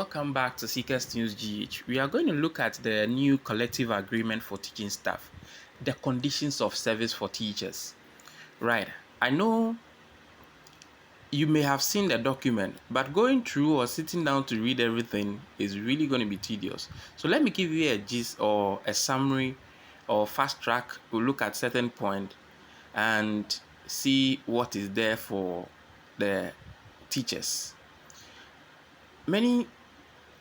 Welcome back to Seekers News GH. We are going to look at the new collective agreement for teaching staff, the conditions of service for teachers. Right, I know you may have seen the document, but going through or sitting down to read everything is really going to be tedious. So let me give you a gist or a summary or fast track. We'll look at certain point and see what is there for the teachers. Many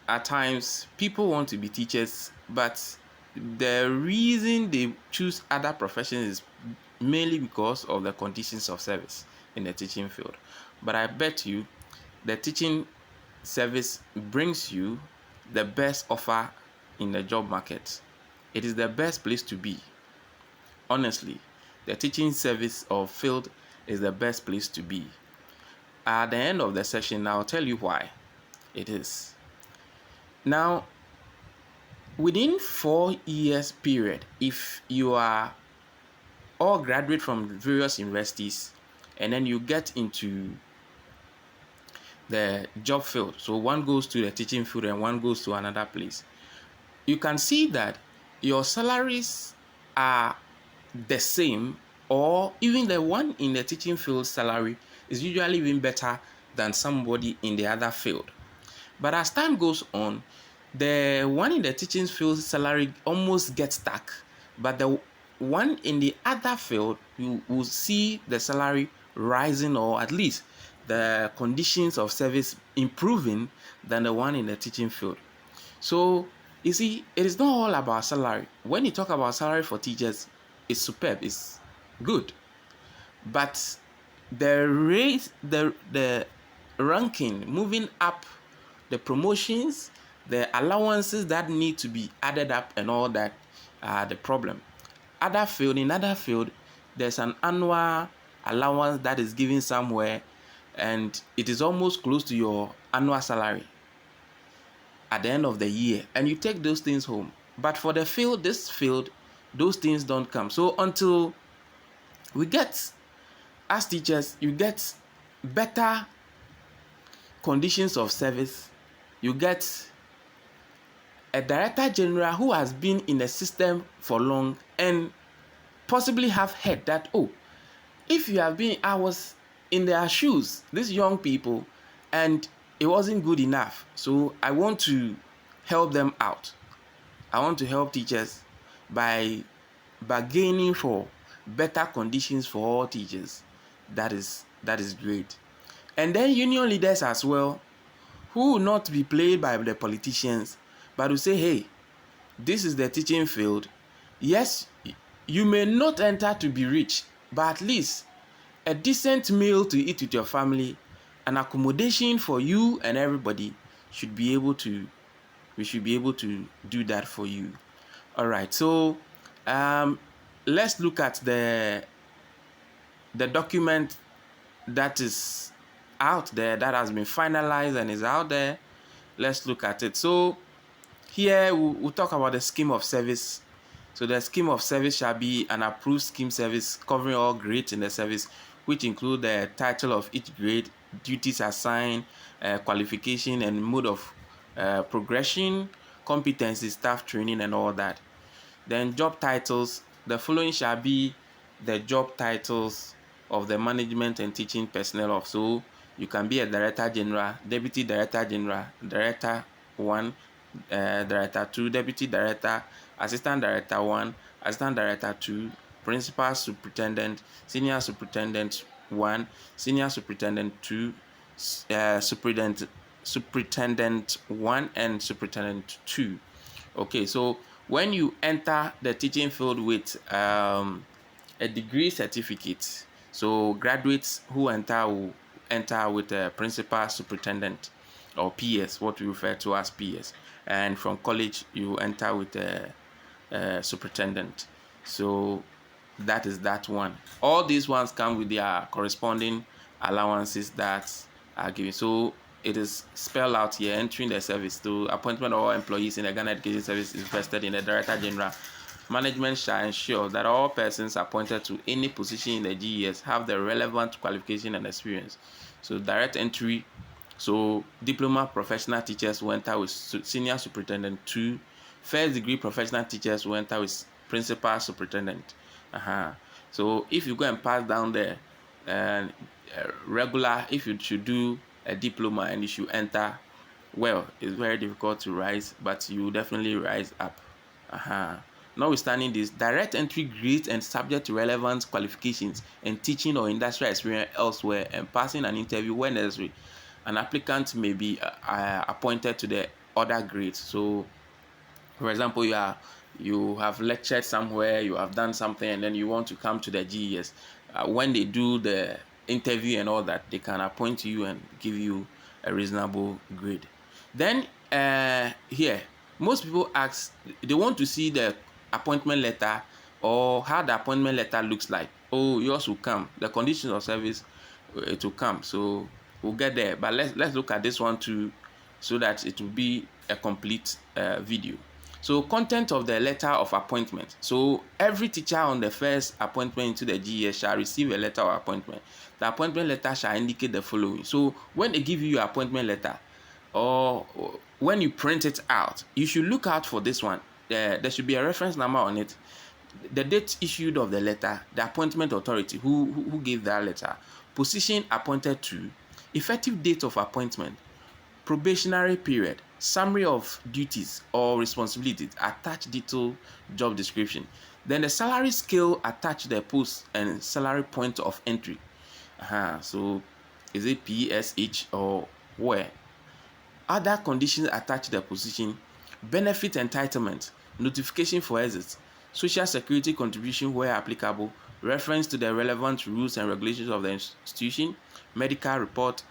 at times people want to be teachers, but the reason they choose other professions is mainly because of the conditions of service in the teaching field. But I bet you the teaching service brings you the best offer in the job market. It is the best place to be. Honestly, the teaching service or field is the best place to be. At the end of the session, I'll tell you why it is. Now, within 4 years period, if you are all graduate from various universities and then you get into the job field, so one goes to the teaching field and one goes to another place, you can see that your salaries are the same, or even the one in the teaching field salary is usually even better than somebody in the other field. But as time goes on, the one in the teaching field salary almost gets stuck, but the one in the other field, you will see the salary rising, or at least the conditions of service improving than the one in the teaching field. So you see, it is not all about salary. When you talk about salary for teachers, it's superb, it's good, but the rate, the ranking, moving up, the promotions, the allowances that need to be added up and all that are the problem. In other field, there's an annual allowance that is given somewhere, and it is almost close to your annual salary at the end of the year, and you take those things home. But for the field, this field, those things don't come. So until we get, as teachers, you get better conditions of service, you get a director general who has been in the system for long and possibly have heard that, oh, if you have been, I was in their shoes, these young people, and it wasn't good enough, so I want to help them out. I want to help teachers by bargaining for better conditions for all teachers. That is great. And then union leaders as well, who will not be played by the politicians, but will say, hey, this is the teaching field. Yes, you may not enter to be rich, but at least a decent meal to eat with your family, an accommodation for you and everybody we should be able to do that for you. All right, so let's look at the document that is out there, that has been finalized and is out there. Let's look at it. So here we'll talk about the scheme of service. So the scheme of service shall be an approved scheme service covering all grades in the service, which include the title of each grade, duties assigned, qualification and mode of progression, competency, staff training and all that. Then job titles. The following shall be the job titles of the management and teaching personnel of. So you can be a director general, deputy director general, director 1, director 2, deputy director, assistant director 1, assistant director 2, principal superintendent, senior superintendent 1, senior superintendent 2, superintendent 1 and superintendent 2. Okay, so when you enter the teaching field with a degree certificate, so graduates who enter will enter with a principal superintendent or PS, what we refer to as PS, and from college you enter with a superintendent. So that is that one. All these ones come with their corresponding allowances that are given. So it is spelled out here. Entering the service to appointment of all employees in the Ghana Education Service is vested in the Director General. Management shall ensure that all persons appointed to any position in the GES have the relevant qualification and experience. So direct entry So diploma professional teachers will enter with senior superintendent 2. First degree professional teachers will enter with principal superintendent. So if you go and pass down there, and regular, if you should do a diploma and you should enter, well, it's very difficult to rise, but you will definitely rise up. Notwithstanding this, direct entry grades and subject to relevant qualifications and teaching or industrial experience elsewhere and passing an interview when necessary, an applicant may be appointed to the other grades. So, for example, you have lectured somewhere, you have done something, and then you want to come to the GES. When they do the interview and all that, they can appoint you and give you a reasonable grade. Then here, most people ask, they want to see the appointment letter or how the appointment letter looks like. Oh, yours will come. The conditions of service, it will come. So we'll get there. But let's look at this one too, so that it will be a complete video. So content of the letter of appointment. So every teacher on the first appointment into the GES shall receive a letter of appointment. The appointment letter shall indicate the following. So when they give you your appointment letter, or when you print it out, you should look out for this one. There should be a reference number on it, the date issued of the letter, the appointment authority who gave that letter, position appointed to, effective date of appointment, probationary period, summary of duties or responsibilities, attached detailed job description. Then the salary scale attached the post and salary point of entry. So is it PSH or where? Other conditions attached to the position, benefit entitlement, notification for exit, social security contribution where applicable, reference to the relevant rules and regulations of the institution, medical report,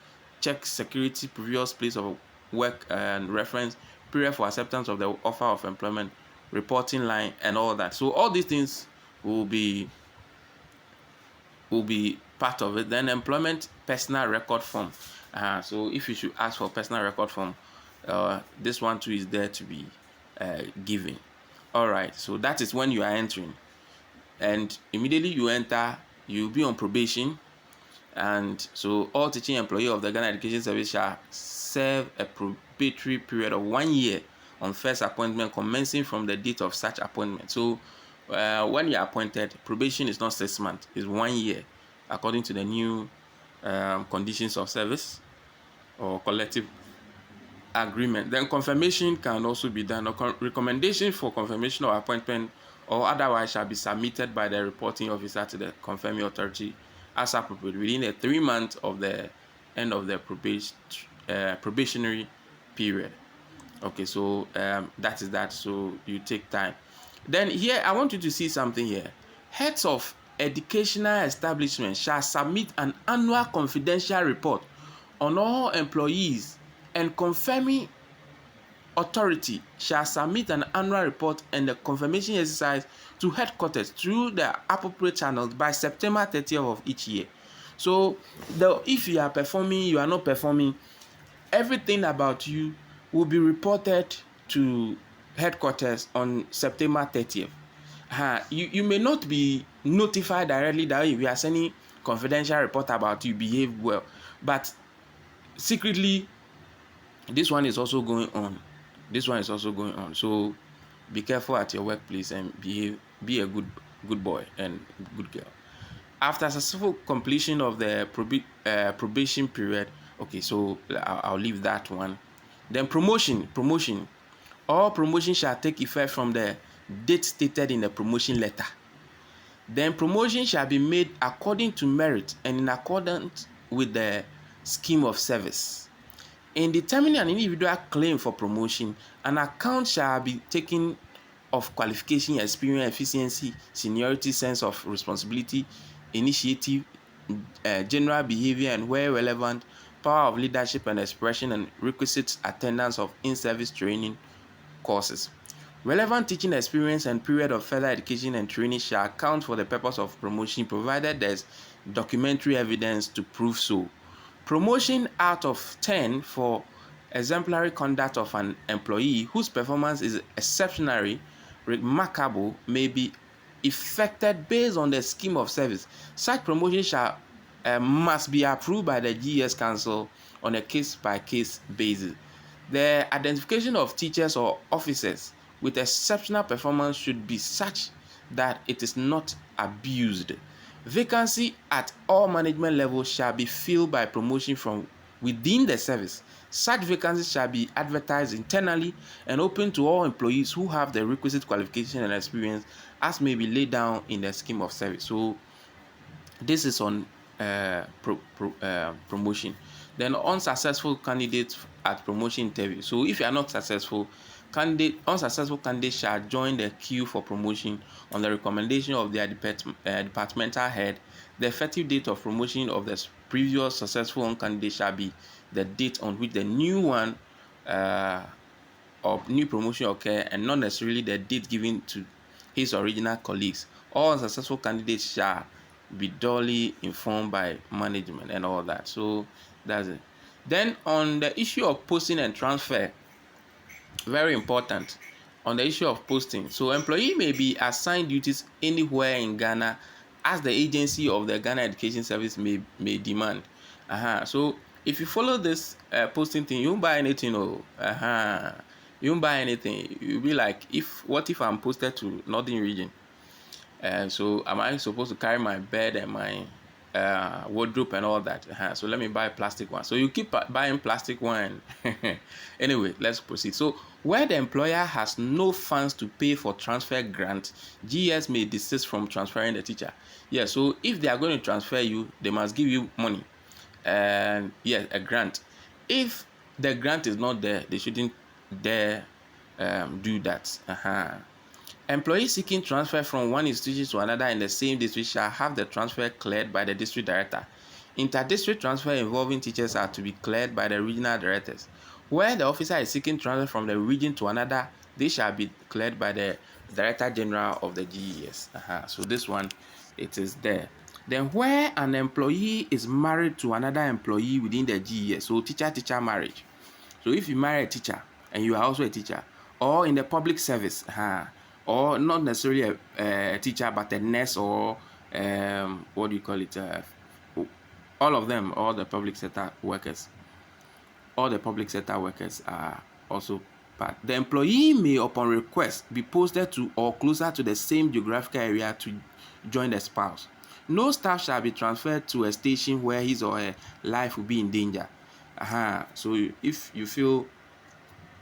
check security previous place of work and reference, period for acceptance of the offer of employment, reporting line, and all that. So all these things will be part of it. Then employment personal record form. So if you should ask for personal record form, this one too is there to be given. All right, so that is when you are entering, and immediately you enter, you'll be on probation. And so all teaching employee of the Ghana Education Service shall serve a probatory period of 1 year on first appointment commencing from the date of such appointment. So when you are appointed, probation is not 6 months, it's 1 year according to the new conditions of service or collective agreement. Then confirmation can also be done. Recommendation for confirmation of appointment or otherwise shall be submitted by the reporting officer to the confirming authority as appropriate within the 3 months of the end of the probationary period. Okay, so that is that. So you take time. Then here I want you to see something here. Heads of educational establishments shall submit an annual confidential report on all employees, and confirming authority shall submit an annual report and the confirmation exercise to headquarters through the appropriate channels by September 30th of each year. So if you are performing, you are not performing, everything about you will be reported to headquarters on September 30th. You may not be notified directly that if you are sending confidential report about you behave well, but secretly this one is also going on. So be careful at your workplace and be a good boy and good girl. After successful completion of the probation period, okay, so I'll leave that one. Then promotion. All promotion shall take effect from the date stated in the promotion letter. Then promotion shall be made according to merit and in accordance with the scheme of service. In determining an individual claim for promotion, an account shall be taken of qualification, experience, efficiency, seniority, sense of responsibility, initiative, general behavior, and where relevant, power of leadership and expression, and requisite attendance of in-service training courses. Relevant teaching experience and period of further education and training shall account for the purpose of promotion, provided there is documentary evidence to prove so. Promotion out of 10 for exemplary conduct of an employee whose performance is exceptionally remarkable may be effected based on the scheme of service. Such promotion must be approved by the GES Council on a case-by-case basis. The identification of teachers or officers with exceptional performance should be such that it is not abused. Vacancy at all management levels shall be filled by promotion from within the service. Such vacancies shall be advertised internally and open to all employees who have the requisite qualification and experience as may be laid down in the scheme of service. So this is on promotion. Then unsuccessful candidates at promotion interview. So if you are not successful, unsuccessful candidates shall join the queue for promotion on the recommendation of their departmental head. The effective date of promotion of the previous successful candidate shall be the date on which the new one or new promotion occur, and not necessarily the date given to his original colleagues. All unsuccessful candidates shall be duly informed by management and all that. So that's it. Then on the issue of posting and transfer, very important on the issue of posting. So employee may be assigned duties anywhere in Ghana as the agency of the Ghana Education Service may demand. So if you follow this posting thing, you won't buy anything. You won't buy anything. You'll be like, what if I'm posted to Northern Region? So am I supposed to carry my bed and my wardrobe and all that? So let me buy a plastic one. So you keep buying plastic one. Anyway, let's proceed. So where the employer has no funds to pay for transfer grant, GS may desist from transferring the teacher. Yeah, so if they are going to transfer you, they must give you money. And yes, a grant. If the grant is not there, they shouldn't dare do that. Employees seeking transfer from one institution to another in the same district shall have the transfer cleared by the district director. Inter-district transfer involving teachers are to be cleared by the regional directors. Where the officer is seeking transfer from the region to another, they shall be cleared by the Director General of the GES. So this one, it is there. Then where an employee is married to another employee within the GES, so teacher-teacher marriage. So if you marry a teacher and you are also a teacher, or in the public service, or not necessarily a teacher but a nurse, or what do you call it, all of them, all the public sector workers are also part. The employee may upon request be posted to or closer to the same geographical area to join the spouse. No staff shall be transferred to a station where his or her life will be in danger. So if you feel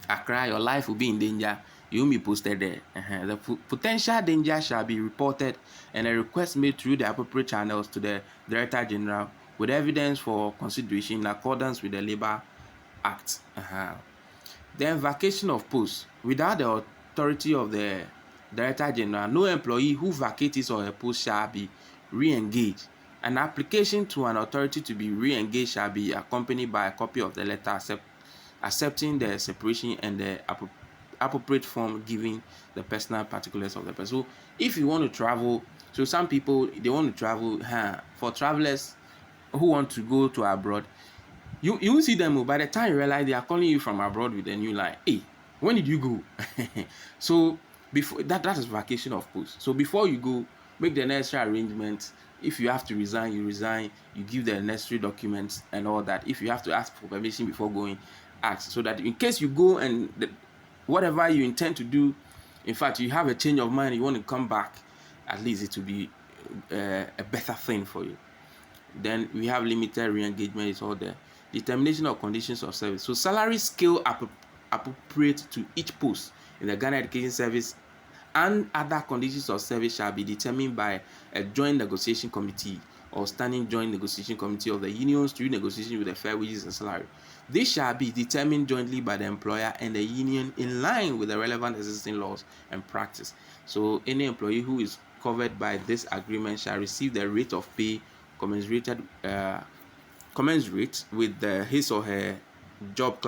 Accra, your life will be in danger, you will be posted there. The potential danger shall be reported and a request made through the appropriate channels to the Director General with evidence for consideration in accordance with the Labour Act. Then vacation of post. Without the authority of the Director General, no employee who vacates his or her post shall be re-engaged. An application to an authority to be re-engaged shall be accompanied by a copy of the letter accepting the separation and the appropriate form giving the personal particulars of the person. So if you want to travel, so some people, they want to travel, for travelers who want to go to abroad, you will see them. By the time you realize they are calling you from abroad with a new line, hey, when did you go? So before that is vacation of post. So before you go, make the necessary arrangements. If you have to resign, you resign. You give the necessary documents and all that. If you have to ask for permission before going, ask, so that in case you go and whatever you intend to do, in fact, you have a change of mind, you want to come back, at least it will be a better thing for you. Then we have limited re-engagement. It's all there. Determination of conditions of service. So salary scale appropriate to each post in the Ghana Education Service and other conditions of service shall be determined by a joint negotiation committee or standing joint negotiation committee of the unions through negotiation with the fair wages and salary. This shall be determined jointly by the employer and the union in line with the relevant existing laws and practice. So any employee who is covered by this agreement shall receive the rate of pay commensurate with his or her job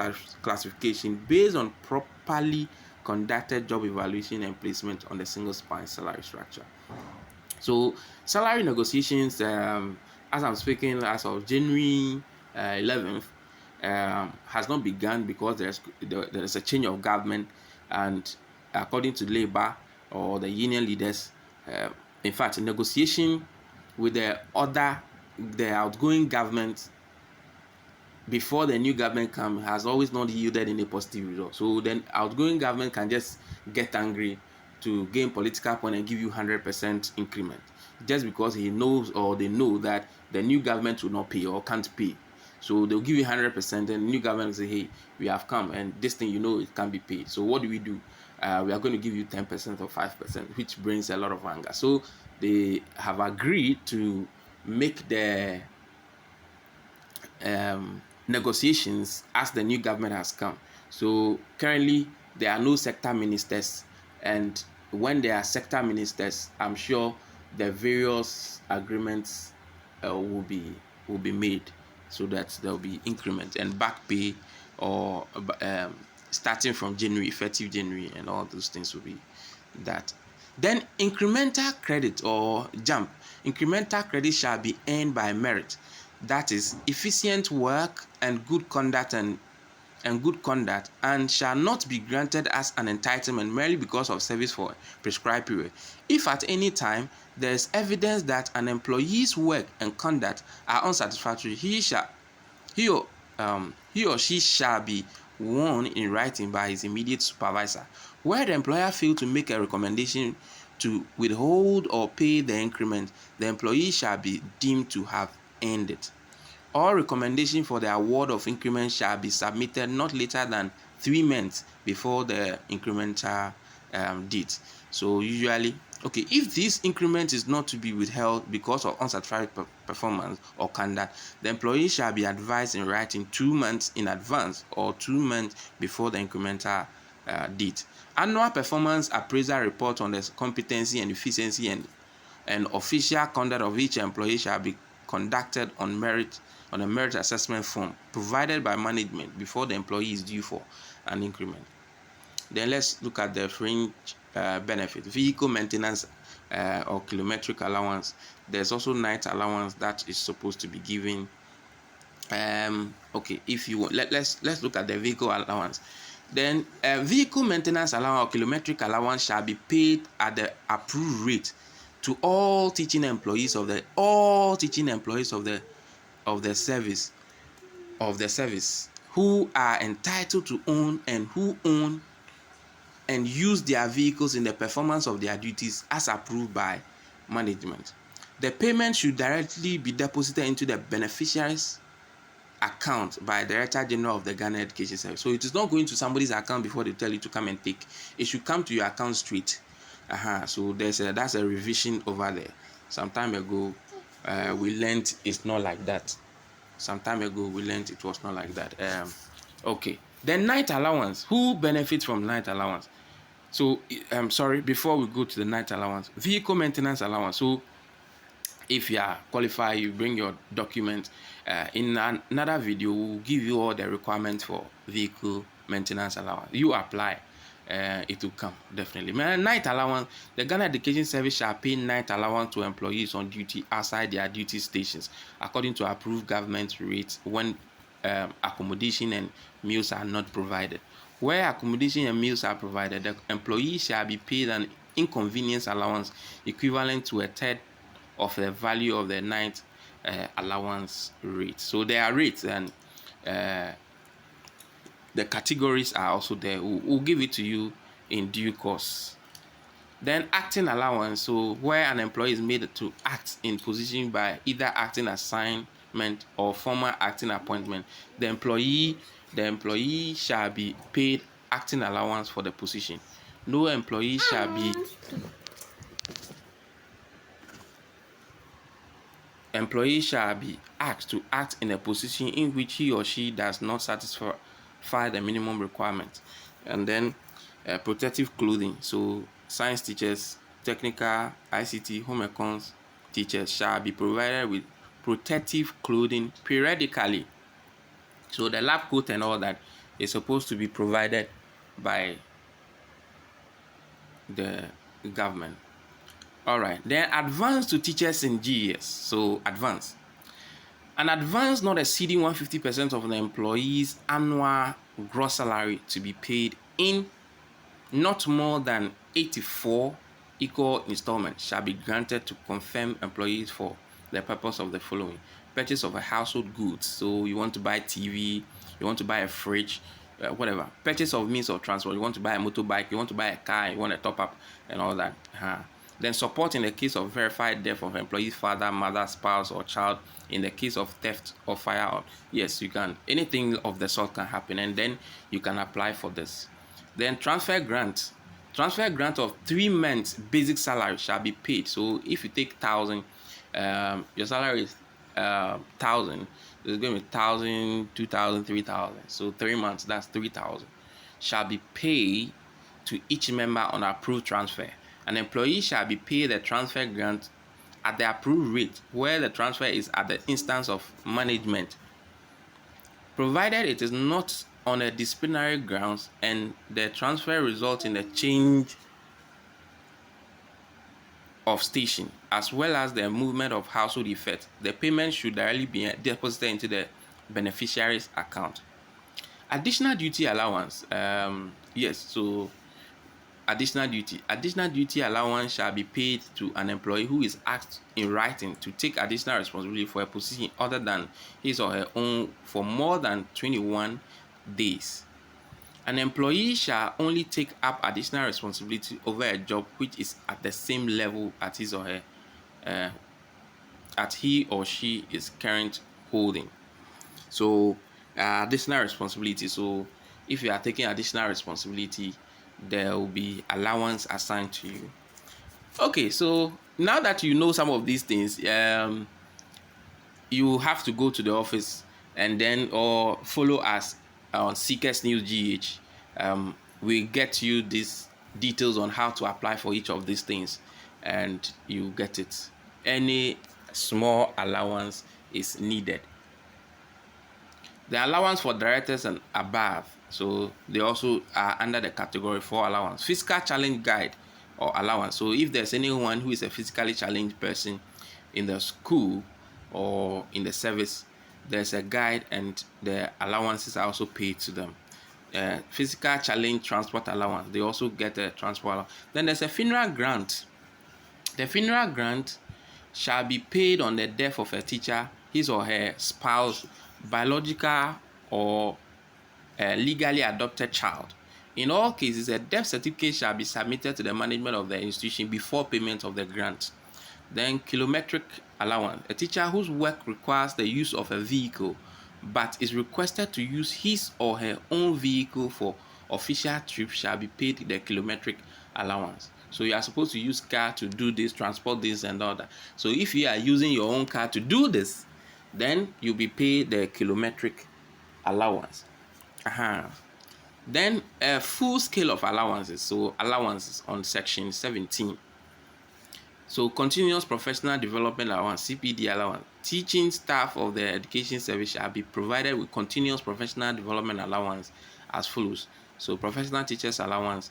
classification based on properly conducted job evaluation and placement on the single span salary structure. So salary negotiations, as I'm speaking, as of January 11th, has not begun because there's a change of government, and according to Labour or the union leaders, in fact, negotiation with the outgoing government before the new government come has always not yielded any positive result. So then outgoing government can just get angry to gain political point and give you 100% increment just because he knows or they know that the new government will not pay or can't pay. So they'll give you 100%, and the new government will say, hey, we have come and this thing, it can't be paid. So what do? We are going to give you 10% or 5%, which brings a lot of anger. So they have agreed to make the negotiations as the new government has come. So currently there are no sector ministers, and when there are sector ministers, I'm sure the various agreements will be made so that there will be increment and back pay, or starting from January, effective January, and all those things will be that. Then incremental credit or jump. Incremental credit shall be earned by merit. That is efficient work and good conduct and shall not be granted as an entitlement merely because of service for a prescribed period. If at any time there is evidence that an employee's work and conduct are unsatisfactory, he or she shall be warned in writing by his immediate supervisor. Where the employer failed to make a recommendation to withhold or pay the increment, the employee shall be deemed to have earned it. All recommendation for the award of increment shall be submitted not later than 3 months before the incremental date. So usually, okay, if this increment is not to be withheld because of unsatisfactory performance or conduct, the employee shall be advised in writing 2 months in advance or 2 months before the incremental date. Annual performance appraisal report on the competency and efficiency and official conduct of each employee shall be conducted on a merit assessment form provided by management before the employee is due for an increment. Then let's look at the fringe benefit. Vehicle maintenance or kilometric allowance. There's also night allowance that is supposed to be given. Okay, if you want, let's look at the vehicle allowance. Then vehicle maintenance allowance or kilometric allowance shall be paid at the approved rate to all teaching employees of the service who are entitled to own and use their vehicles in the performance of their duties as approved by management. The payment should directly be deposited into the beneficiary's account by Director General of the Ghana Education Service. So it is not going to somebody's account before they tell you to come and take. It should come to your account straight. So that's a revision over there. Some time ago, we learned it's not like that. Some time ago, we learned it was not like that. Okay. Then night allowance. Who benefits from night allowance? So, before we go to the night allowance, vehicle maintenance allowance. So, if you are qualified, you bring your document. In another video, we'll give you all the requirements for vehicle maintenance allowance. You apply, it will come definitely. Night allowance. The Ghana Education Service shall pay night allowance to employees on duty outside their duty stations according to approved government rates when accommodation and meals are not provided. Where accommodation and meals are provided, the employee shall be paid an inconvenience allowance equivalent to a third of the value of the night allowance rate. So there are rates, and the categories are also there. We'll give it to you in due course. Then acting allowance. So where an employee is made to act in position by either acting assignment or former acting appointment, the employee shall be paid acting allowance for the position. No employee shall be asked to act in a position in which he or she does not satisfy the minimum requirement. And then protective clothing. So science teachers, technical, ICT, home econs teachers shall be provided with protective clothing periodically. So the lab coat and all that is supposed to be provided by the government. All right. Then advance to teachers in GES. So advance. An advance not exceeding 150% of the employee's annual gross salary to be paid in not more than 84 equal installments shall be granted to confirmed employees for the purpose of the following: purchase of a household goods. So you want to buy TV, you want to buy a fridge, whatever. Purchase of means of transport. You want to buy a motorbike, you want to buy a car, you want a top up, and all that. Then support in the case of verified death of employee's father, mother, spouse, or child. In the case of theft or fire, yes, you can. Anything of the sort can happen, and then you can apply for this. Then transfer grant. Transfer grant of 3 months basic salary shall be paid. So if you take 1,000, your salary is 1,000. It's going to be 1,000, 2,000, 3,000. So 3 months, that's 3,000. Shall be paid to each member on approved transfer. An employee shall be paid the transfer grant at the approved rate, where the transfer is at the instance of management, provided it is not on a disciplinary grounds and the transfer results in a change of station as well as the movement of household effects. The payment should directly be deposited into the beneficiary's account. Additional duty allowance. Yes, so additional duty allowance shall be paid to an employee who is asked in writing to take additional responsibility for a position other than his or her own for more than 21 days. An employee shall only take up additional responsibility over a job which is at the same level at his or her at he or she is current holding. So additional responsibility. So if you are taking additional responsibility, there will be allowance assigned to you. Okay, so now that you know some of these things, you have to go to the office and then or follow us on Seekers News GH. We get you these details on how to apply for each of these things, and you get it. Any small allowance is needed. The allowance for directors and above, so they also are under the category 4 allowance. Physical challenge guide or allowance. So if there's anyone who is a physically challenged person in the school or in the service, there's a guide and the allowances are also paid to them. Physical challenge transport allowance, they also get a transport allowance. Then there's a funeral grant. The funeral grant shall be paid on the death of a teacher, his or her spouse, biological or legally adopted child. In all cases, a death certificate shall be submitted to the management of the institution before payment of the grant. Then kilometric allowance. A teacher whose work requires the use of a vehicle but is requested to use his or her own vehicle for official trips shall be paid the kilometric allowance. So you are supposed to use car to do this, transport this and all that. So if you are using your own car to do this, then you'll be paid the kilometric allowance. Then a full scale of allowances. So allowances on section 17. So continuous professional development allowance, CPD allowance. Teaching staff of the education service shall be provided with continuous professional development allowance as follows. So professional teachers allowance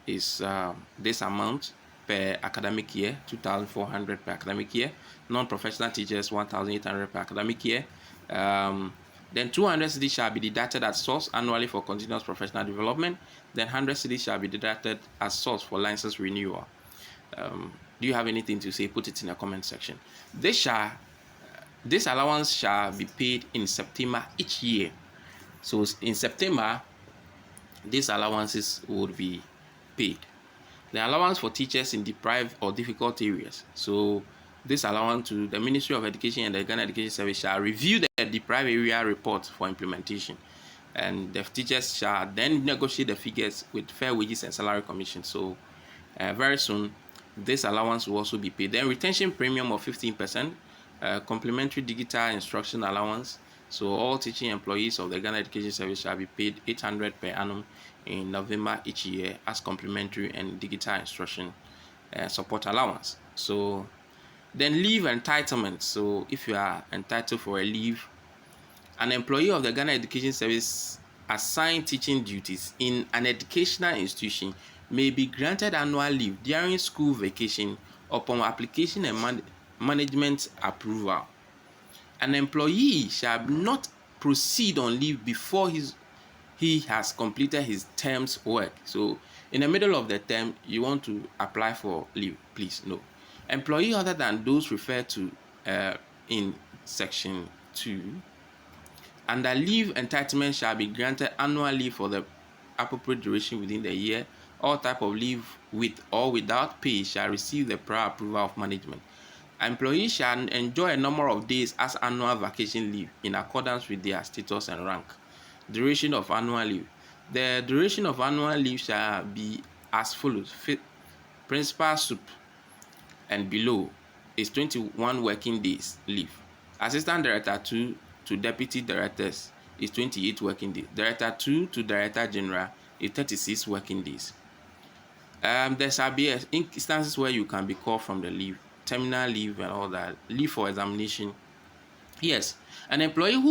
is this amount per academic year, 2,400 per academic year. Non-professional teachers, 1,800 per academic year. Then 200 cedis shall be deducted at source annually for continuous professional development. Then 100 cedis shall be deducted as source for license renewal. Do you have anything to say? Put it in the comment section. This allowance shall be paid in September each year. So in September, these allowances would be paid. The allowance for teachers in deprived or difficult areas. So this allowance to the Ministry of Education and the Ghana Education Service shall review the deprived area report for implementation. And the teachers shall then negotiate the figures with Fair Wages and Salary Commission. So very soon, this allowance will also be paid. Then retention premium of 15%, complementary digital instruction allowance. So all teaching employees of the Ghana Education Service shall be paid 800 per annum in November each year as complementary and digital instruction support allowance. So then leave entitlement. So if you are entitled for a leave, an employee of the Ghana Education Service assigned teaching duties in an educational institution may be granted annual leave during school vacation upon application and management approval. An employee shall not proceed on leave before he has completed his term's work. So in the middle of the term, you want to apply for leave, please no. Employee other than those referred to in Section 2. Under leave, entitlement shall be granted annual leave for the appropriate duration within the year. All type of leave with or without pay shall receive the prior approval of management. Employees shall enjoy a number of days as annual vacation leave in accordance with their status and rank. Duration of annual leave. The duration of annual leave shall be as follows. Principal soup and below is 21 working days leave. Assistant Director 2 to Deputy Directors is 28 working days. Director 2 to Director General is 36 working days. There shall be instances where you can be called from the leave, terminal leave and all that, leave for examination. Yes, an employee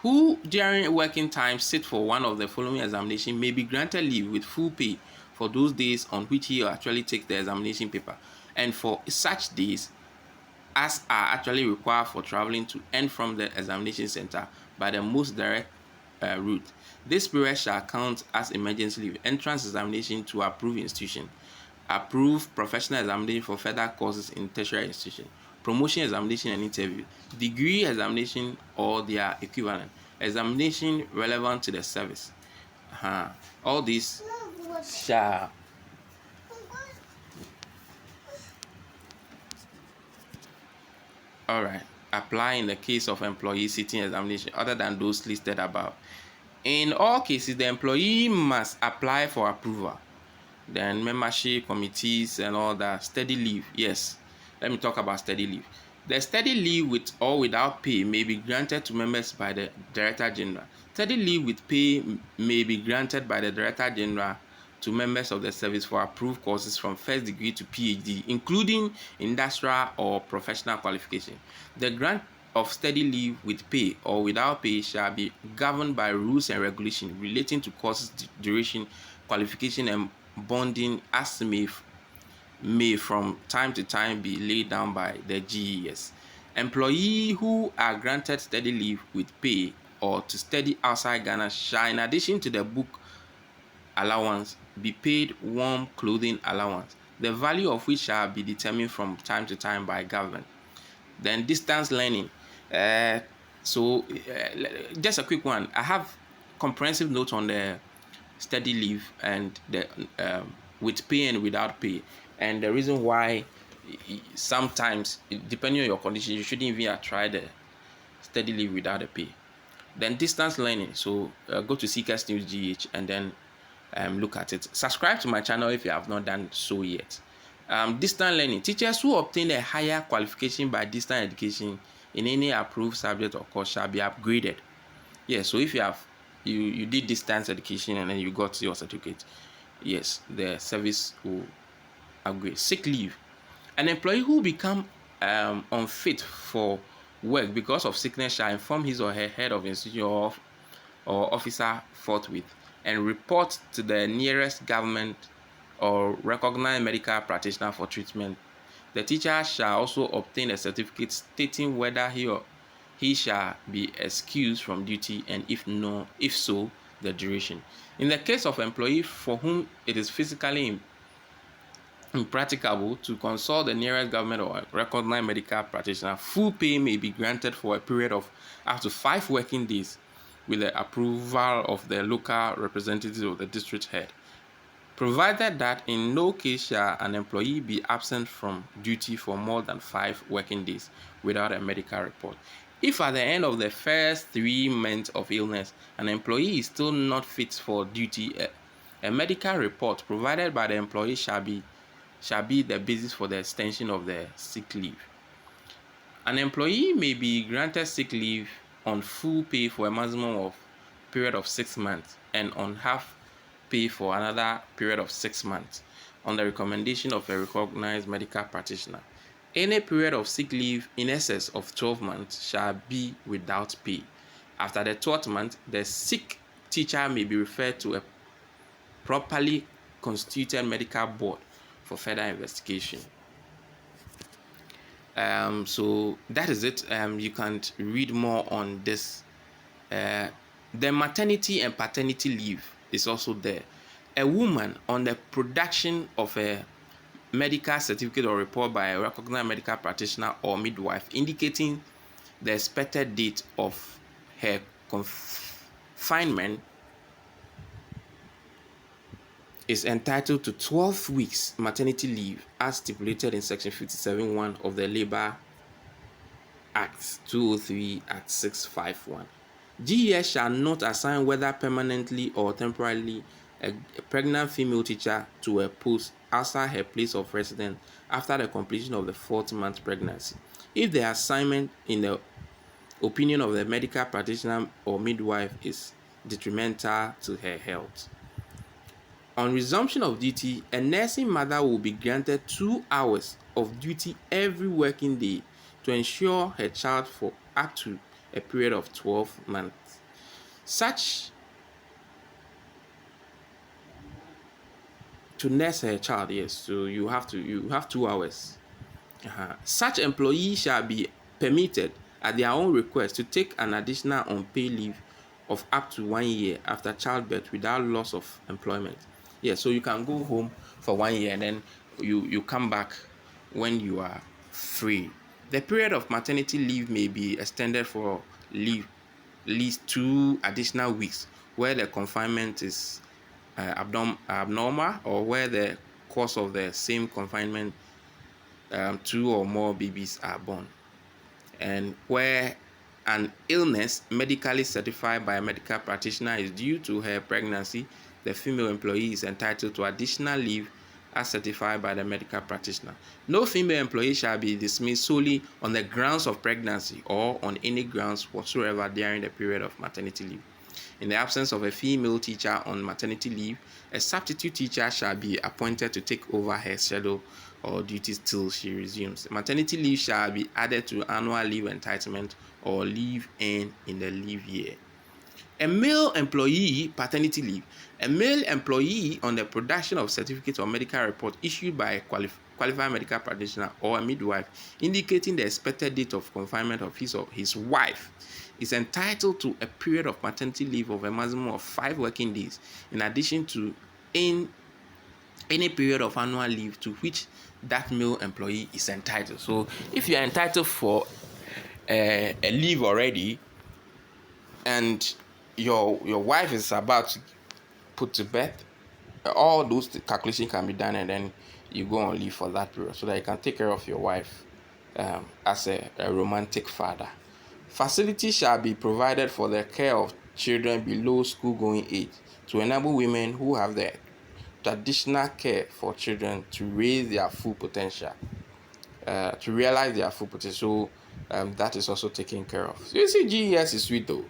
who during working time sit for one of the following examination may be granted leave with full pay for those days on which he actually takes the examination paper, and for such days as are actually required for traveling to and from the examination center by the most direct route. This period shall count as emergency leave. Entrance examination to approved institution. Approved professional examination for further courses in tertiary institution. Promotion examination and interview. Degree examination or their equivalent. Examination relevant to the service. All these shall apply in the case of employees sitting examination other than those listed above. In all cases, the employee must apply for approval. Then membership, committees, and all that. Steady leave. Yes, let me talk about steady leave. The steady leave with or without pay may be granted to members by the Director General. Steady leave with pay may be granted by the Director General to members of the service for approved courses from first degree to PhD, including industrial or professional qualification. The grant of steady leave with pay or without pay shall be governed by rules and regulations relating to courses duration, qualification, and bonding, as may from time to time be laid down by the GES. Employees who are granted steady leave with pay or to study outside Ghana shall, in addition to the book allowance, be paid warm clothing allowance, the value of which shall be determined from time to time by government. Then distance learning. Just a quick one. I have comprehensive notes on the steady leave and the with pay and without pay, and the reason why sometimes, depending on your condition, you shouldn't even try the steady leave without the pay. Then distance learning. So go to Seekers News GH and then look at it. Subscribe to my channel if you have not done so yet. Distance learning. Teachers who obtain a higher qualification by distance education in any approved subject or course shall be upgraded. So if you did distance education and then you got your certificate, yes, the service will upgrade. Sick leave. An employee who become unfit for work because of sickness shall inform his or her head of institution or officer forthwith and report to the nearest government or recognized medical practitioner for treatment. The teacher shall also obtain a certificate stating whether he shall be excused from duty, and if so, the duration. In the case of employee for whom it is physically impracticable to consult the nearest government or recognized medical practitioner, full pay may be granted for a period of up to 5 working days with the approval of the local representative of the district head, provided that in no case shall an employee be absent from duty for more than 5 working days without a medical report. If at the end of the first 3 months of illness an employee is still not fit for duty, a medical report provided by the employee shall be the basis for the extension of the sick leave. An employee may be granted sick leave on full pay for a maximum of period of 6 months and on half pay for another period of 6 months on the recommendation of a recognized medical practitioner. Any period of sick leave in excess of 12 months shall be without pay. After the 12th month, the sick teacher may be referred to a properly constituted medical board for further investigation. So that is it. You can read more on this. The maternity and paternity leave is also there. A woman on the production of a medical certificate or report by a recognized medical practitioner or midwife indicating the expected date of her confinement is entitled to 12 weeks maternity leave as stipulated in Section 57(1) of the Labour Act 203 at 651. GES shall not assign, whether permanently or temporarily, a pregnant female teacher to a post outside her place of residence after the completion of the 4th month pregnancy, if the assignment, in the opinion of the medical practitioner or midwife, is detrimental to her health. On resumption of duty, a nursing mother will be granted 2 hours of duty every working day to ensure her child for up to a period of 12 months. Such to nurse her child, yes. So you have 2 hours. Such employees shall be permitted at their own request to take an additional unpaid leave of up to 1 year after childbirth without loss of employment. Yes, so you can go home for 1 year and then you come back when you are free. The period of maternity leave may be extended for leave at least 2 additional weeks where the confinement is abnormal, or where the cause of the same confinement 2 or more babies are born, and where an illness medically certified by a medical practitioner is due to her pregnancy, the female employee is entitled to additional leave as certified by the medical practitioner. No female employee shall be dismissed solely on the grounds of pregnancy or on any grounds whatsoever during the period of maternity leave. In the absence of a female teacher on maternity leave, a substitute teacher shall be appointed to take over her schedule or duties till she resumes. Maternity leave shall be added to annual leave entitlement or leave in the leave year. A male employee paternity leave. A male employee on the production of certificate or medical report issued by a qualified medical practitioner or a midwife indicating the expected date of confinement of his or his wife is entitled to a period of maternity leave of a maximum of 5 working days, in addition to any period of annual leave to which that male employee is entitled. So if you are entitled for a leave already and your wife is about to put to bed, all those calculations can be done, and then you go on leave for that period so that you can take care of your wife as a romantic father. Facilities shall be provided for the care of children below school-going age to enable women who have the traditional care for children to raise their full potential, to realize their full potential. So that is also taken care of. So you see, GES is sweet though.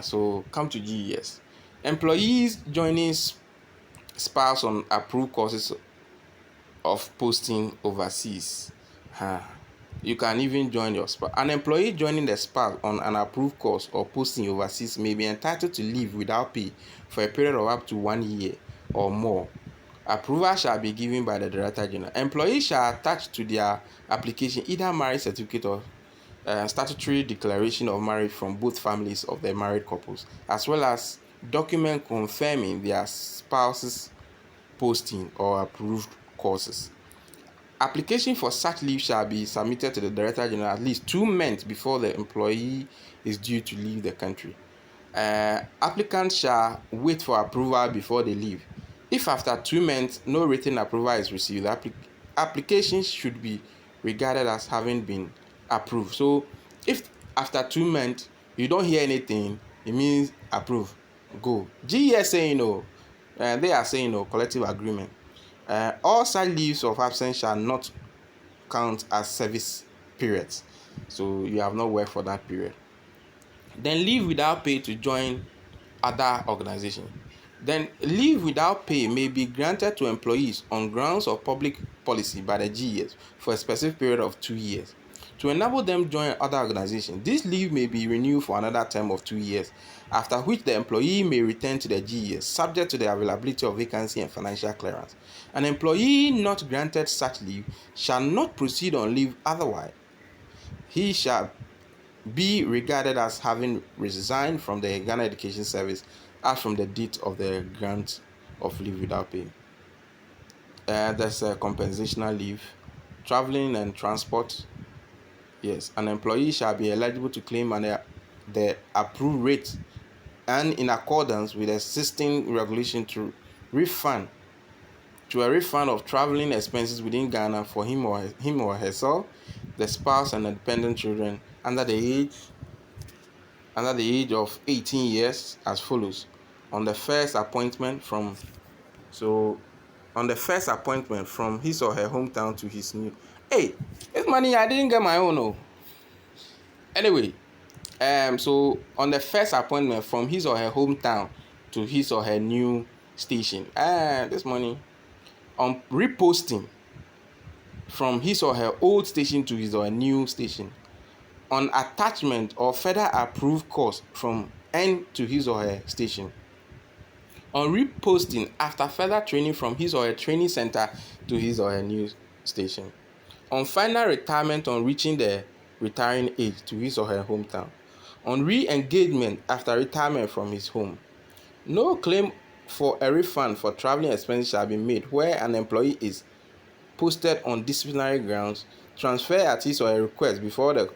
So come to GES. Employees joining spouse on approved courses of posting overseas. You can even join your spouse. An employee joining the spouse on an approved course or posting overseas may be entitled to leave without pay for a period of up to 1 year or more. Approval shall be given by the Director General. Employees shall attach to their application either marriage certificate or statutory declaration of marriage from both families of the married couples, as well as document confirming their spouse's posting or approved courses. Application for such leave shall be submitted to the Director General at least 2 months before the employee is due to leave the country. Applicants shall wait for approval before they leave. If after 2 months no written approval is received, the application should be regarded as having been approved. So if after 2 months you don't hear anything, it means approved. Go. GES saying no. They are saying no. Collective agreement. All such leaves of absence shall not count as service periods. So you have not worked for that period. Then leave without pay to join other organizations. Then leave without pay may be granted to employees on grounds of public policy by the GES for a specific period of 2 years. To enable them join other organizations, this leave may be renewed for another term of 2 years, after which the employee may return to the GES, subject to the availability of vacancy and financial clearance. An employee not granted such leave shall not proceed on leave otherwise. He shall be regarded as having resigned from the Ghana Education Service as from the date of the grant of leave without pay. There's a compensational leave, traveling and transport. Yes, an employee shall be eligible to claim the approved rate and in accordance with existing regulation to refund a refund of traveling expenses within Ghana for him or herself, the spouse and the dependent children under the age of 18 years as follows. On the first appointment from his or her hometown to his new. Hey, this money I didn't get my own. Oh. Anyway, so on the first appointment from his or her hometown to his or her new station, this money on reposting from his or her old station to his or her new station, on attachment or further approved course from N to his or her station, on reposting after further training from his or her training center to his or her new station, on final retirement on reaching the retiring age to his or her hometown, on re-engagement after retirement from his home. No claim for a refund for traveling expenses shall be made where an employee is posted on disciplinary grounds, transfer at his or her request before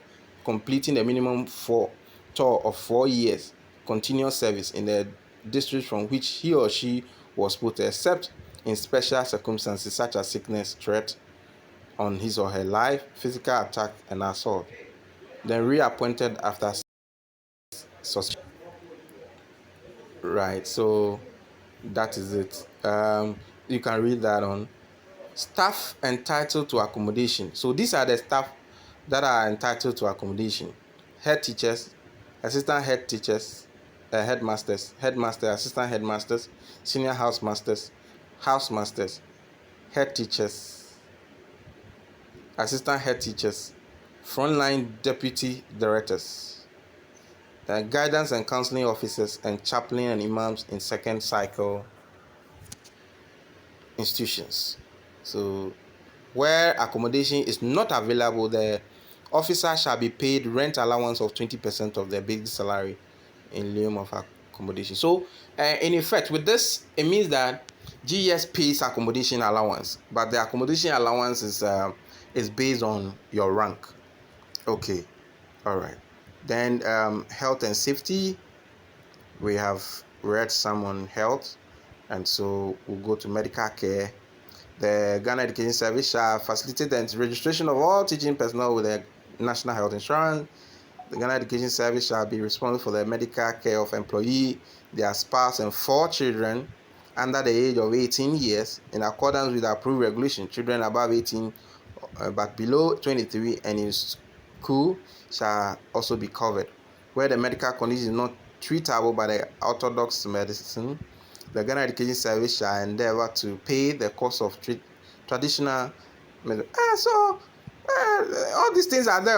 completing the minimum tour of 4 years continuous service in the district from which he or she was posted, except in special circumstances such as sickness, threat on his or her life, physical attack, and assault. Then reappointed after suspension. Right, so that is it. You can read that on staff entitled to accommodation. So these are the staff that are entitled to accommodation: head teachers, assistant head teachers, headmasters, assistant headmasters, senior housemasters, head teachers, assistant head teachers, frontline deputy directors, guidance and counseling officers, and chaplain and imams in second cycle institutions. So where accommodation is not available, the officer shall be paid rent allowance of 20% of their basic salary in lieu of accommodation. So in effect, with this, it means that GES pays accommodation allowance, but the accommodation allowance is based on your rank. Okay, all right. Then health and safety, we have read some on health, and so we'll go to medical care. The Ghana Education Service shall facilitate the registration of all teaching personnel with the National Health Insurance. The Ghana Education Service shall be responsible for the medical care of employee, their spouse, and 4 children under the age of 18 years in accordance with the approved regulation. Children above 18 but below 23 and in school shall also be covered. Where the medical condition is not treatable by the orthodox medicine, the Ghana Education Service shall endeavor to pay the cost of traditional medicine. All these things are there.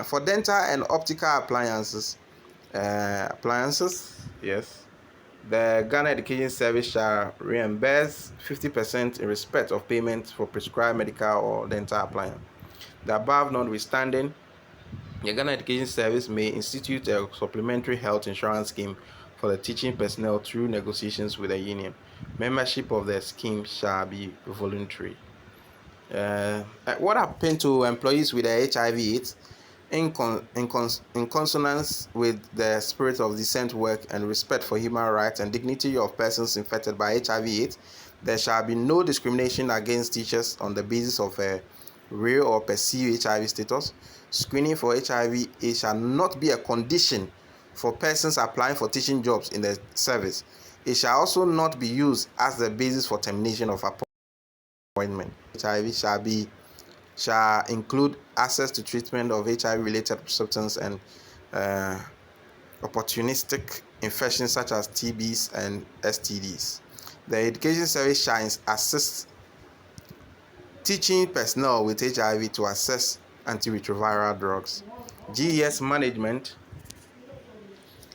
For dental and optical appliances, yes. The Ghana Education Service shall reimburse 50% in respect of payment for prescribed medical or dental appliance. The above notwithstanding, the Ghana Education Service may institute a supplementary health insurance scheme for the teaching personnel through negotiations with the union. Membership of the scheme shall be voluntary. What happened to employees with the HIV/AIDS? In consonance with the spirit of decent work and respect for human rights and dignity of persons infected by HIV/AIDS, there shall be no discrimination against teachers on the basis of a real or perceived HIV status. Screening for HIV/AIDS shall not be a condition for persons applying for teaching jobs in the service. It shall also not be used as the basis for termination of appointment. HIV shall include access to treatment of HIV-related substance and opportunistic infections such as TBs and STDs. The Education Service shall assist teaching personnel with HIV to access antiretroviral drugs. GES management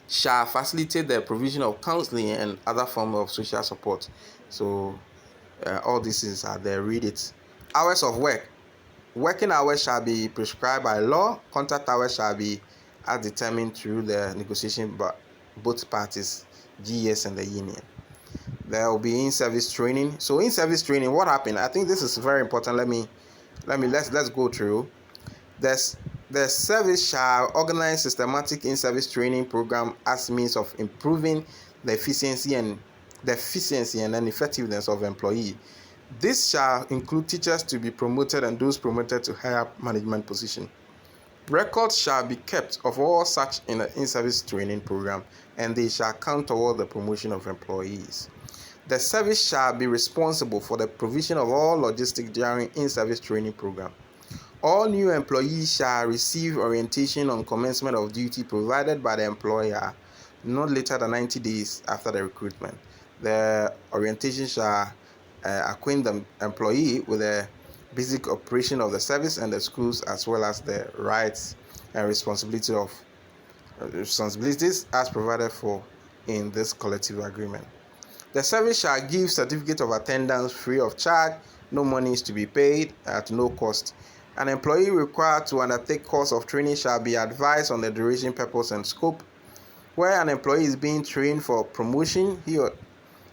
shall facilitate the provision of counseling and other forms of social support. So all these are there. Read it. Hours of work. Working hours shall be prescribed by law. Contract hours shall be as determined through the negotiation by both parties, GES and the union. There will be in-service training. So in-service training, what happened? I think this is very important. Let's go through. The service shall organize systematic in-service training program as means of improving the efficiency and then effectiveness of employee. This shall include teachers to be promoted and those promoted to higher management position. Records shall be kept of all such in the in-service training program, and they shall count toward the promotion of employees. The service shall be responsible for the provision of all logistics during in-service training program. All new employees shall receive orientation on commencement of duty provided by the employer not later than 90 days after the recruitment. The orientation shall acquaint the employee with the basic operation of the service and the schools, as well as the rights and responsibilities as provided for in this collective agreement. The service shall give certificate of attendance free of charge. No money is to be paid at no cost. An employee required to undertake course of training shall be advised on the duration, purpose, and scope. Where an employee is being trained for promotion,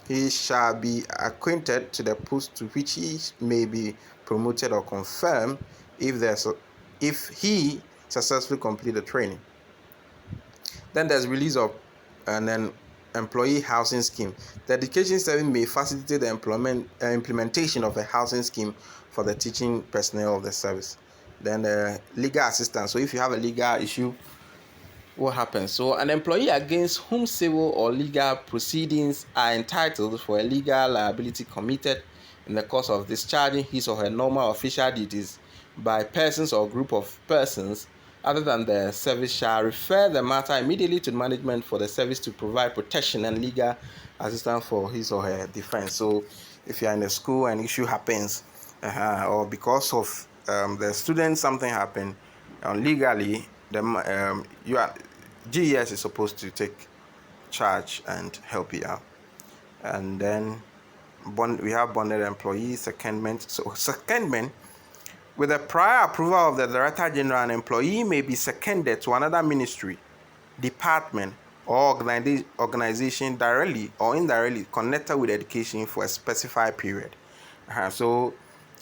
he shall be acquainted to the post to which he may be promoted or confirmed if he successfully complete the training. Then there's release of an employee housing scheme. The education service may facilitate the implementation of a housing scheme for the teaching personnel of the service. Then legal assistance. So if you have a legal issue, what happens? So an employee against whom civil or legal proceedings are entitled for a legal liability committed in the course of discharging his or her normal official duties by persons or group of persons other than the service shall refer the matter immediately to management for the service to provide protection and legal assistance for his or her defense. So if you are in a school and issue happens, or because of the student something happened, legally GES is supposed to take charge and help you out. And then we have bonded employees, secondment. So secondment, with the prior approval of the Director General, an employee may be seconded to another ministry, department, or organization directly or indirectly connected with education for a specified period. So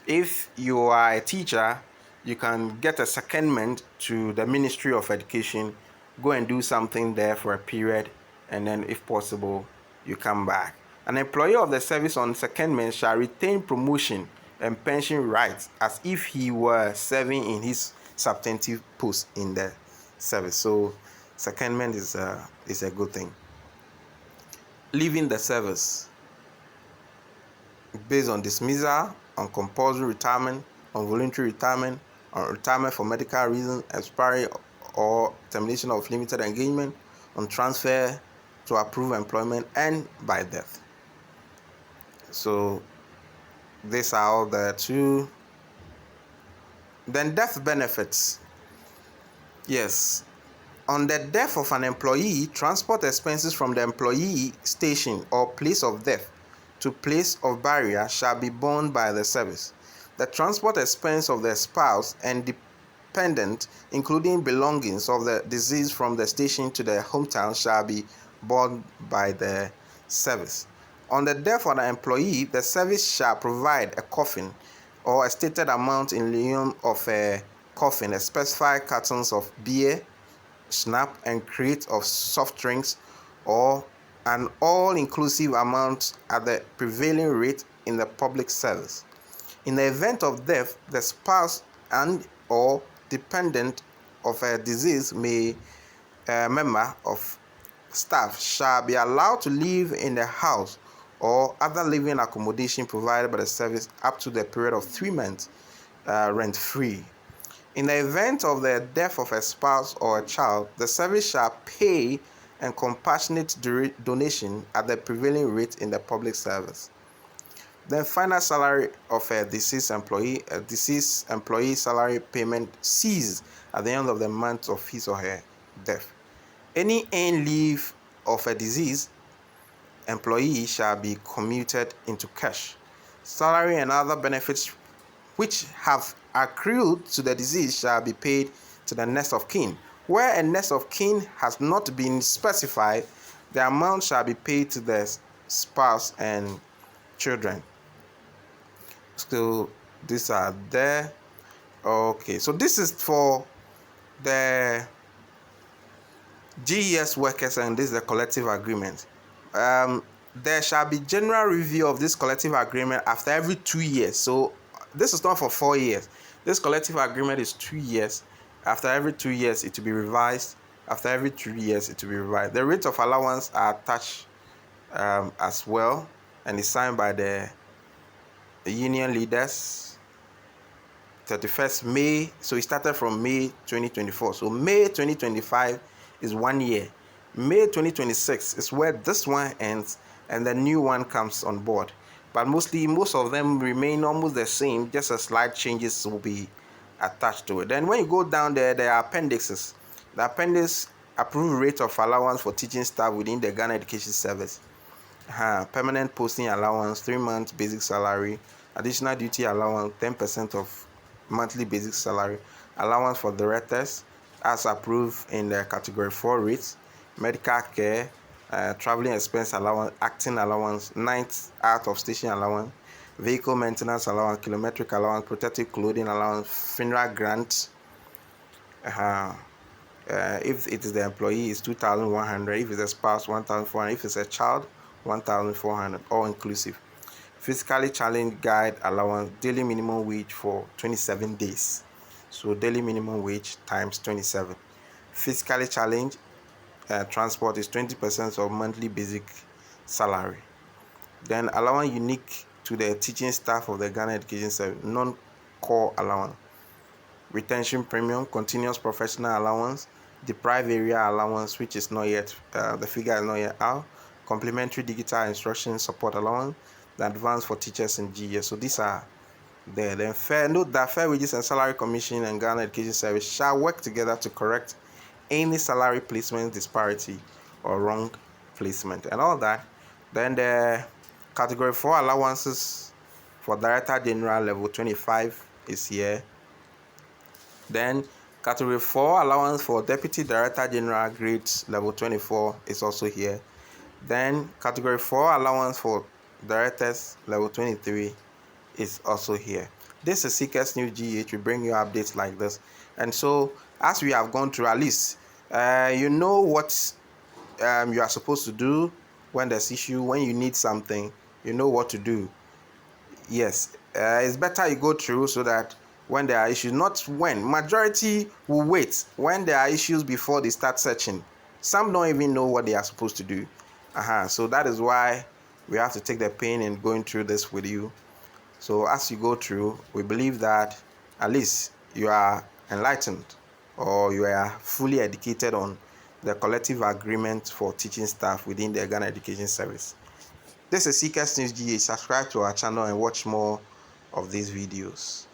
if you are a teacher, you can get a secondment to the Ministry of Education, go and do something there for a period, and then if possible, you come back. An employee of the service on secondment shall retain promotion and pension rights as if he were serving in his substantive post in the service. So secondment is a good thing. Leaving the service based on dismissal, on compulsory retirement, on voluntary retirement, on retirement for medical reasons, expiry or termination of limited engagement, on transfer to approved employment, and by death. So these are all the two. Then death benefits. Yes. On the death of an employee, transport expenses from the employee station or place of death to place of burial shall be borne by the service. The transport expense of the spouse and dependent, including belongings of the deceased from the station to the hometown, shall be borne by the service. On the death of an employee, the service shall provide a coffin or a stated amount in lieu of a coffin, a specified cartons of beer, snap, and crate of soft drinks, or an all-inclusive amount at the prevailing rate in the public service. In the event of death, the spouse and or dependent of a deceased member of staff shall be allowed to live in the house or other living accommodation provided by the service up to the period of 3 months rent-free. In the event of the death of a spouse or a child, the service shall pay a compassionate donation at the prevailing rate in the public service. Then final salary of a deceased employee salary payment ceases at the end of the month of his or her death. Any earned leave of a deceased employee shall be commuted into cash. Salary and other benefits which have accrued to the deceased shall be paid to the next of kin. Where a next of kin has not been specified, the amount shall be paid to the spouse and children. So these are there. Okay, so this is for the GES workers, and this is the collective agreement. There shall be general review of this collective agreement after every 2 years. So this is not for 4 years. This collective agreement is 2 years. After every 2 years, it will be revised. After every 3 years, it will be revised. The rates of allowance are attached as well, and is signed by the union leaders. 31st May, so it started from May 2024. So May 2025 is 1 year. May 2026 is where this one ends and the new one comes on board. But most of them remain almost the same, just a slight changes will be attached to it. Then when you go down there are appendices. The appendix approved rate of allowance for teaching staff within the Ghana Education Service. Permanent posting allowance, 3 months basic salary, additional duty allowance, 10% of monthly basic salary, allowance for directors as approved in the category 4 rates, medical care, traveling expense allowance, acting allowance, night out of station allowance, vehicle maintenance allowance, kilometric allowance, protective clothing allowance, funeral grant. If it is the employee, it's 2,100. If it's a spouse, 1,400. If it's a child, 1,400, all inclusive. Physically challenged guide allowance, daily minimum wage for 27 days. So daily minimum wage times 27. Physically challenged transport is 20% of monthly basic salary. Then allowance unique to the teaching staff of the Ghana Education Service, non-core allowance. Retention premium, continuous professional allowance, deprived area allowance, which is not yet, the figure is not yet out, complementary digital instruction support allowance, the advance for teachers in GES. So these are there. Then note that Fair Wages and Salary Commission and Ghana Education Service shall work together to correct any salary placement disparity or wrong placement and all that. Then the category 4 allowances for Director General level 25 is here. Then category 4 allowance for Deputy Director General grades level 24 is also here. Then category 4 allowance for directors level 23 is also here. This is Seekers New GH. We bring you updates like this. And so as we have gone through, at least you know what you are supposed to do when there's issue. When you need something, you know what to do. Yes, it's better you go through so that when there are issues, not when, majority will wait when there are issues before they start searching. Some don't even know what they are supposed to do. So that is why we have to take the pain in going through this with you. So as you go through, we believe that at least you are enlightened or you are fully educated on the collective agreement for teaching staff within the Ghana Education Service. This is Seekers News GA. Subscribe to our channel and watch more of these videos.